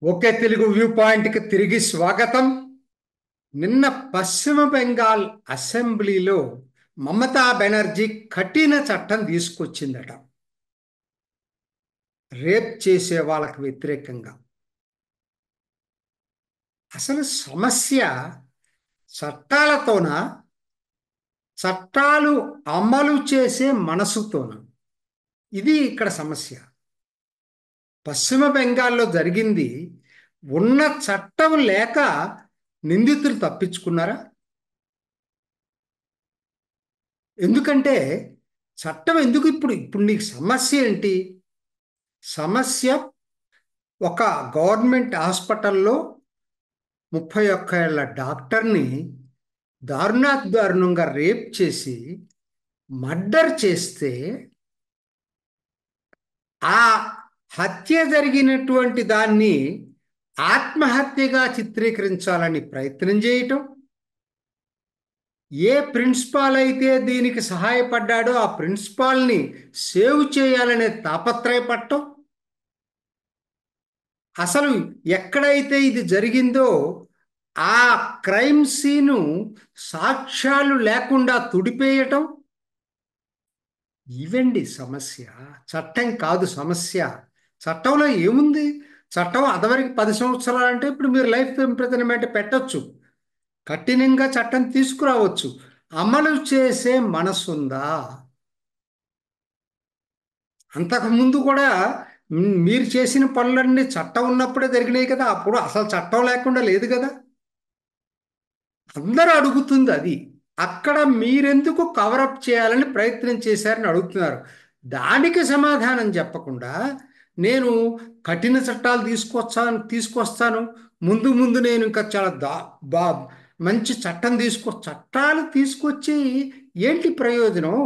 ఒకే Telugu view పాయింట్కి తిరిగి స్వాగతం. నిన్న పశ్చిమ బెంగాల్ అసెంబ్లీలో మమతా బెనర్జీ కఠిన చట్టం తీసుకొచ్చిందట, రేప్ చేసే వాళ్ళకి వ్యతిరేకంగా. అసలు సమస్య చట్టాలతోనా, చట్టాలు అమలు చేసే మనసుతోనా? ఇది ఇక్కడ సమస్య. పశ్చిమ బెంగాల్లో జరిగింది, ఉన్న చట్టం లేక నిందితులు తప్పించుకున్నారా? ఎందుకంటే చట్టం ఎందుకు? ఇప్పుడు ఇప్పుడు నీకు సమస్య ఏంటి? సమస్య ఒక గవర్నమెంట్ హాస్పిటల్లో 31 ఏళ్ల డాక్టర్ని దారుణంగా రేప్ చేసి మర్డర్ చేస్తే, ఆ హత్య జరిగినటువంటి దాన్ని ఆత్మహత్యగా చిత్రీకరించాలని ప్రయత్నం చేయటం, ఏ ప్రిన్సిపాల్ అయితే దీనికి సహాయపడ్డాడో ఆ ప్రిన్సిపాల్ని సేవ్ చేయాలనే తాపత్రయపడటం, అసలు ఎక్కడైతే ఇది జరిగిందో ఆ క్రైమ్ సీను సాక్ష్యాలు లేకుండా తుడిపేయటం, ఇవండి సమస్య. చట్టం కాదు సమస్య. చట్టంలో ఏముంది? చట్టం అదివరకు 10 సంవత్సరాలు అంటే ఇప్పుడు మీరు లైఫ్ ఇంప్రిజన్మెంట్ పెట్టొచ్చు, కఠినంగా చట్టం తీసుకురావచ్చు. అమలు చేసే మనసుందా? అంతకుముందు కూడా మీరు చేసిన పనులన్నీ చట్టం ఉన్నప్పుడే జరిగినాయి కదా, అప్పుడు అసలు చట్టం లేకుండా లేదు కదా. అందరూ అడుగుతుంది అది. అక్కడ మీరెందుకు కవరప్ చేయాలని ప్రయత్నం చేశారని అడుగుతున్నారు. దానికి సమాధానం చెప్పకుండా నేను కఠిన చట్టాలు తీసుకొస్తాను, ముందు ముందు నేను ఇంకా చాలా బా మంచి చట్టం చట్టాలు తీసుకొచ్చి ఏంటి ప్రయోజనం?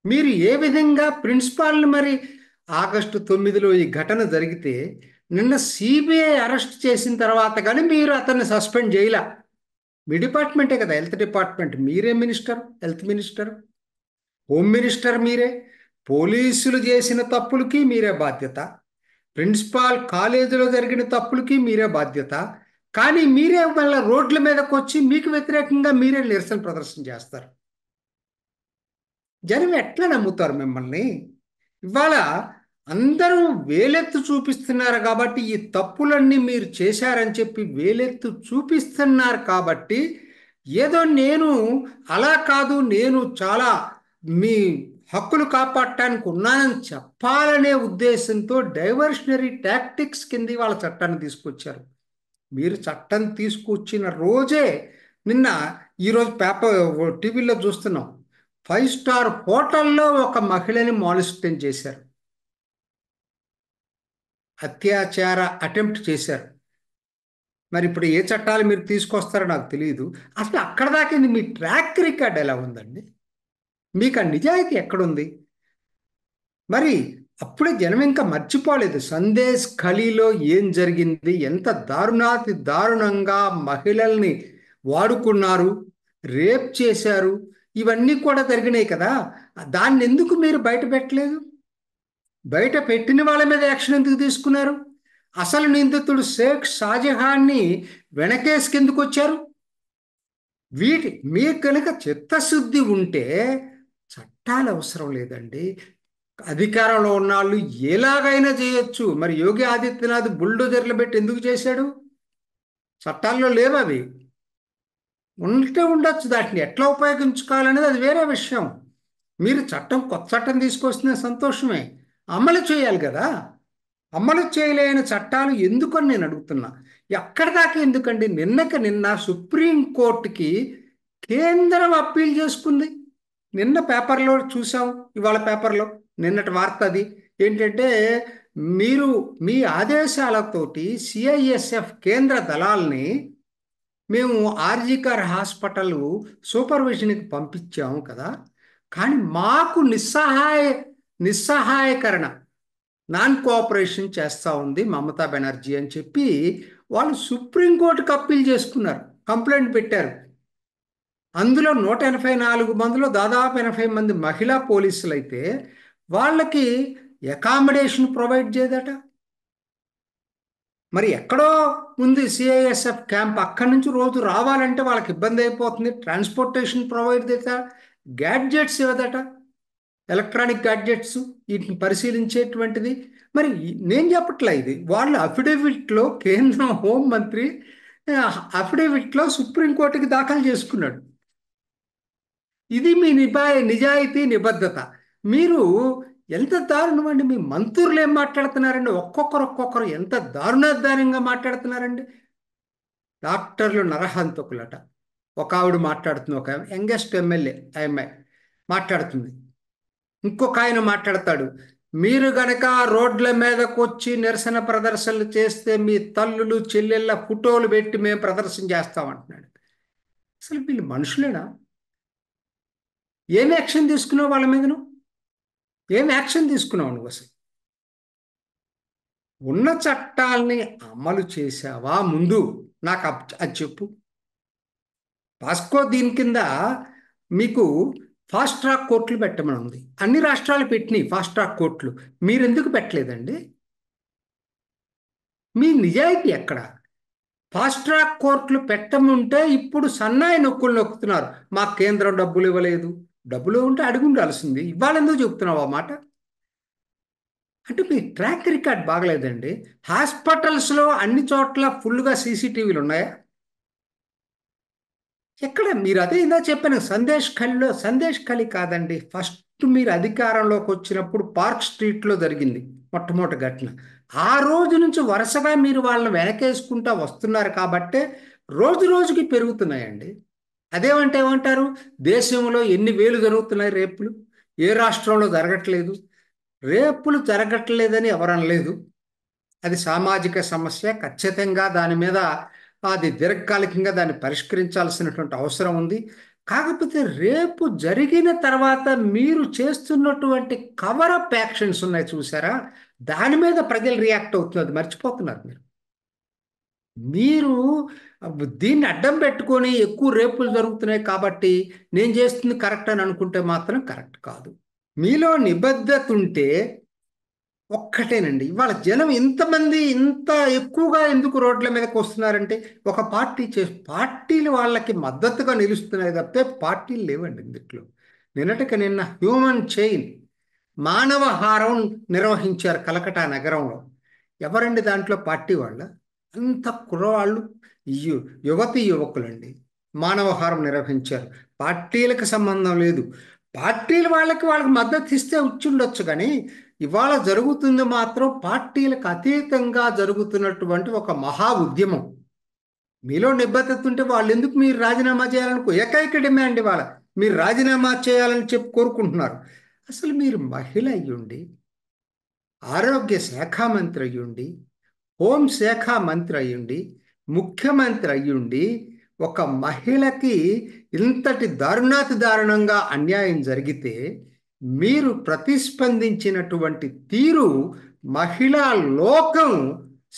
మీరు ఏ విధంగా ప్రిన్సిపాల్ని మరి ఆగస్టు 9లో ఈ ఘటన జరిగితే నిన్న సిబిఐ అరెస్ట్ చేసిన తర్వాత కానీ మీరు అతన్ని సస్పెండ్ చేయలే. మీ డిపార్ట్మెంటే కదా, హెల్త్ డిపార్ట్మెంట్. మీరే minister, health minister, home minister మీరే. పోలీసులు చేసిన తప్పులకి మీరే బాధ్యత, ప్రిన్సిపాల్ కాలేజీలో జరిగిన తప్పులకి మీరే బాధ్యత. కానీ మీరే మళ్ళీ రోడ్ల మీదకి వచ్చి మీకు వ్యతిరేకంగా మీరే నిరసన ప్రదర్శన చేస్తారు. జనం ఎట్లా నమ్ముతారు మిమ్మల్ని? ఇవాళ అందరూ వేలెత్తు చూపిస్తున్నారు కాబట్టి, ఈ తప్పులన్నీ మీరు చేశారని చెప్పి వేలెత్తు చూపిస్తున్నారు కాబట్టి, ఏదో నేను అలా కాదు, నేను చాలా మీ హక్కులు కాపాడటానికి ఉన్నానని చెప్పాలనే ఉద్దేశంతో డైవర్షనరీ టాక్టిక్స్ కింద వాళ్ళ చట్టాన్ని తీసుకొచ్చారు. మీరు చట్టం తీసుకొచ్చిన రోజే నిన్న ఈరోజు పేపర్ టీవీలో చూస్తున్నాం, 5 స్టార్ హోటల్లో ఒక మహిళని మాలిస్టన్ చేశారు, అత్యాచార అటెంప్ట్ చేశారు. మరి ఇప్పుడు ఏ చట్టాలు మీరు తీసుకొస్తారో నాకు తెలియదు. అసలు అక్కడ దాకా మీ ట్రాక్ రికార్డ్ ఎలా ఉందండి? మీకు ఆ నిజాయితీ ఎక్కడుంది? మరి అప్పుడే జనం ఇంకా మర్చిపోలేదు సందేశ్ ఖలీలో ఏం జరిగింది, ఎంత దారుణాతి దారుణంగా మహిళల్ని వాడుకున్నారు, రేప్ చేశారు, ఇవన్నీ కూడా జరిగినాయి కదా. దాన్ని ఎందుకు మీరు బయట పెట్టలేదు? బయట పెట్టిన వాళ్ళ మీద యాక్షన్ ఎందుకు తీసుకున్నారు? అసలు నిందితుడు షేక్ షాజహాన్ని వెనకేసుకెందుకు వచ్చారు? మీకు కనుక చిత్తశుద్ధి ఉంటే చట్టాలు అవసరం లేదండి. అధికారంలో ఉన్న వాళ్ళు ఎలాగైనా చేయొచ్చు. మరి యోగి ఆదిత్యనాథ్ బుల్డోజర్లు పెట్టి ఎందుకు చేశాడు? చట్టాల్లో లేవు అవి. ఉంటే ఉండొచ్చు, దాటిని ఎట్లా ఉపయోగించుకోవాలనేది అది వేరే విషయం. మీరు కొత్త చట్టం తీసుకొస్తున్న సంతోషమే, అమలు చేయాలి కదా. అమలు చేయలేని చట్టాలు ఎందుకని నేను అడుగుతున్నా. ఎక్కడి దాకా ఎందుకండి? నిన్న సుప్రీంకోర్టుకి కేంద్రం అప్పీల్ చేసుకుంది. నిన్న పేపర్లో చూసాం, ఇవాళ పేపర్లో నిన్నటి వార్త అది. ఏంటంటే మీరు మీ ఆదేశాలతోటి సిఐఎస్ఎఫ్ కేంద్ర దళాల్ని మేము ఆర్జికర్ హాస్పిటల్ సూపర్విజన్కి పంపించాము కదా, కానీ మాకు నిస్సహాయకరణ, నాన్ కోఆపరేషన్ చేస్తూ ఉంది మమతా బెనర్జీ అని చెప్పి వాళ్ళు సుప్రీంకోర్టుకు అప్పీల్ చేసుకున్నారు, కంప్లైంట్ పెట్టారు. అందులో 184 మందిలో దాదాపు 80 మంది మహిళా పోలీసులు అయితే వాళ్ళకి అకామిడేషన్ ప్రొవైడ్ చేయదట. మరి ఎక్కడో ఉంది సిఐఎస్ఎఫ్ క్యాంప్, అక్కడి నుంచి రోజు రావాలంటే వాళ్ళకి ఇబ్బంది అయిపోతుంది. ట్రాన్స్పోర్టేషన్ ప్రొవైడ్ చేత, గ్యాడ్జెట్స్ ఇవ్వదట, ఎలక్ట్రానిక్ గ్యాడ్జెట్స్, వీటిని పరిశీలించేటువంటిది. మరి నేను చెప్పట్లే, ఇది వాళ్ళ అఫిడవిట్లో కేంద్ర హోంమంత్రి అఫిడవిట్లో సుప్రీంకోర్టుకి దాఖలు చేసుకున్నాడు. ఇది మీ నిజాయితీ నిబద్ధత. మీరు ఎంత దారుణం అండి! మీ మంత్రులు ఏం మాట్లాడుతున్నారండి? ఒక్కొక్కరు ఎంత దారుణాధారంగా మాట్లాడుతున్నారండి. డాక్టర్లు నరహంతకులట. ఒక ఆవిడ మాట్లాడుతుంది, ఒక యంగెస్ట్ ఎమ్మెల్యే అమ్మాయి మాట్లాడుతుంది. ఇంకొక ఆయన మాట్లాడతాడు, మీరు గనక రోడ్ల మీదకు వచ్చి నిరసన ప్రదర్శనలు చేస్తే మీ తల్లులు చెల్లెళ్ళ ఫోటోలు పెట్టి మేము ప్రదర్శన చేస్తామంటున్నాడు. అసలు వీళ్ళు మనుషులేనా? ఏం యాక్షన్ తీసుకున్నావు వాళ్ళ మీద? ఏం యాక్షన్ తీసుకున్నావు నువ్వు? అసలు ఉన్న చట్టాలని అమలు చేసావా ముందు? నాకు అది చెప్పు. పాస్కో దీని కింద మీకు ఫాస్ట్ ట్రాక్ కోర్టులు పెట్టమని ఉంది. అన్ని రాష్ట్రాలు పెట్టినాయి ఫాస్ట్ ట్రాక్ కోర్టులు. మీరు ఎందుకు పెట్టలేదండి? మీ నిజాయితీ ఎక్కడ? ఫాస్ట్ ట్రాక్ కోర్టులు పెట్టముంటే ఇప్పుడు సన్నాయి నొక్కులు నొక్కుతున్నారు. మాకు కేంద్రం డబ్బులు ఇవ్వలేదు. డబ్బులు ఉంటే అడిగి ఉండాల్సింది. ఇవాళ ఎందుకు చెప్తున్నావు ఆ మాట? అంటే మీ ట్రాక్ రికార్డ్ బాగలేదండి. హాస్పిటల్స్లో అన్ని చోట్ల ఫుల్గా సీసీటీవీలు ఉన్నాయా? ఎక్కడ? మీరు అదే ఇందా చెప్పాను, సందేశ్ ఖలి కాదండి. ఫస్ట్ మీరు అధికారంలోకి వచ్చినప్పుడు పార్క్ స్ట్రీట్లో జరిగింది మొట్టమొదటి ఘటన. ఆ రోజు నుంచి వరుసగా మీరు వాళ్ళని వెనకేసుకుంటా వస్తున్నారు కాబట్టే రోజు రోజుకి పెరుగుతున్నాయండి. అదేమంటే ఏమంటారు? దేశంలో ఎన్ని వేలు జరుగుతున్నాయి రేపులు, ఏ రాష్ట్రంలో జరగట్లేదు. రేపులు జరగట్లేదని ఎవరనలేదు. అది సామాజిక సమస్య. ఖచ్చితంగా దాని మీద అది దీర్ఘకాలికంగా దాన్ని పరిష్కరించాల్సినటువంటి అవసరం ఉంది. కాకపోతే రేపు జరిగిన తర్వాత మీరు చేస్తున్నటువంటి కవరప్ యాక్షన్స్ ఉన్నాయి చూసారా, దాని మీద ప్రజలు రియాక్ట్ అవుతున్నది మర్చిపోతున్నారు మీరు. మీరు దీన్ని అడ్డం పెట్టుకొని ఎక్కువ రేపులు జరుగుతున్నాయి కాబట్టి నేను చేస్తుంది కరెక్ట్ అని అనుకుంటే మాత్రం కరెక్ట్ కాదు. మీలో నిబద్ధత ఉంటే ఒక్కటేనండి. ఇవాళ జనం ఇంతమంది ఇంత ఎక్కువగా ఎందుకు రోడ్ల మీదకి వస్తున్నారంటే ఒక పార్టీలు వాళ్ళకి మద్దతుగా నిలుస్తున్నాయి తప్పితే పార్టీలు లేవండి ఇందులో. నిన్న హ్యూమన్ చైన్ మానవహారం నిర్వహించారు కలకటా నగరంలో. ఎవరండి దాంట్లో? పార్టీ వాళ్ళ? అంత కుర్రవాళ్ళు, యువతి యువకులండి మానవహారం నిర్వహించారు. పార్టీలకు సంబంధం లేదు. పార్టీలు వాళ్ళకి మద్దతు ఇస్తే ఉండొచ్చు, కానీ ఇవాళ జరుగుతుంది మాత్రం పార్టీలకు అతీతంగా జరుగుతున్నటువంటి ఒక మహా ఉద్యమం. మీలో నిబద్ధత ఉంటే వాళ్ళు ఎందుకు మీరు రాజీనామా చేయాలనుకో? ఏకైక డిమాండ్ ఇవాళ మీరు రాజీనామా చేయాలని చెప్పి కోరుకుంటున్నారు. అసలు మీరు మహిళ అయ్యుండి, ఆరోగ్య శాఖ మంత్రి అయ్యుండి, హోంశాఖ మంత్రి అయ్యుండి, ముఖ్యమంత్రి అయ్యుండి, ఒక మహిళకి ఇంతటి దారుణంగా అన్యాయం జరిగితే మీరు ప్రతిస్పందించినటువంటి తీరు మహిళా లోకం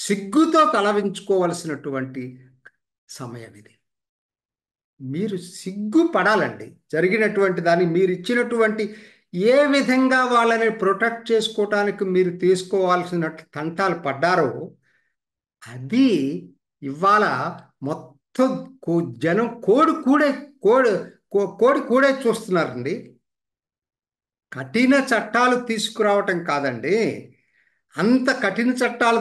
సిగ్గుతో తలవించుకోవలసినటువంటి సమయం ఇది. మీరు సిగ్గుపడాలండి. జరిగినటువంటి దాన్ని మీరు ఇచ్చినటువంటి ఏ విధంగా వాళ్ళని ప్రొటెక్ట్ చేసుకోవటానికి మీరు తీసుకోవాల్సిన తంటాలు పడ్డారో అది ఇవాళ మొత్తం జనం కోడి కూడే చూస్తున్నారండి. కఠిన చట్టాలు తీసుకురావటం కాదండి, అంత కఠిన చట్టాలు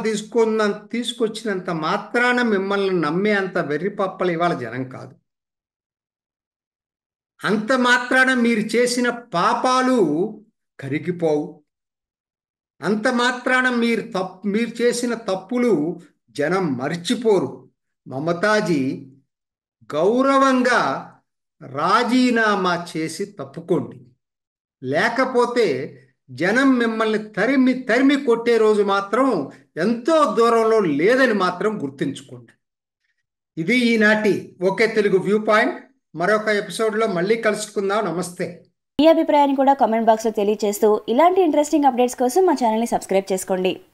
తీసుకొచ్చినంత మాత్రాన మిమ్మల్ని నమ్మే అంత వెర్రిపప్పలు ఇవాళ జనం కాదు. అంత మాత్రాన మీరు చేసిన పాపాలు కరిగిపోవు. అంత మాత్రాన మీరు చేసిన తప్పులు జనం మర్చిపోరు. మమతాజీ, గౌరవంగా రాజీనామా చేసి తప్పుకోండి. లేకపోతే జనం మిమ్మల్ని తరిమి కొట్టే రోజు మాత్రం ఎంతో దూరంలో లేదని మాత్రం గుర్తుంచుకోండి. ఇది ఈనాటి ఓకే తెలుగు వ్యూ పాయింట్. మరొక ఎపిసోడ్లో మళ్ళీ కలుసుకుందాం. నమస్తే. మీ అభిప్రాయాన్ని కూడా కామెంట్ బాక్స్లో తెలియజేస్తూ ఇలాంటి ఇంట్రెస్టింగ్ అప్డేట్స్ కోసం మా ఛానల్ని సబ్స్క్రైబ్ చేసుకోండి.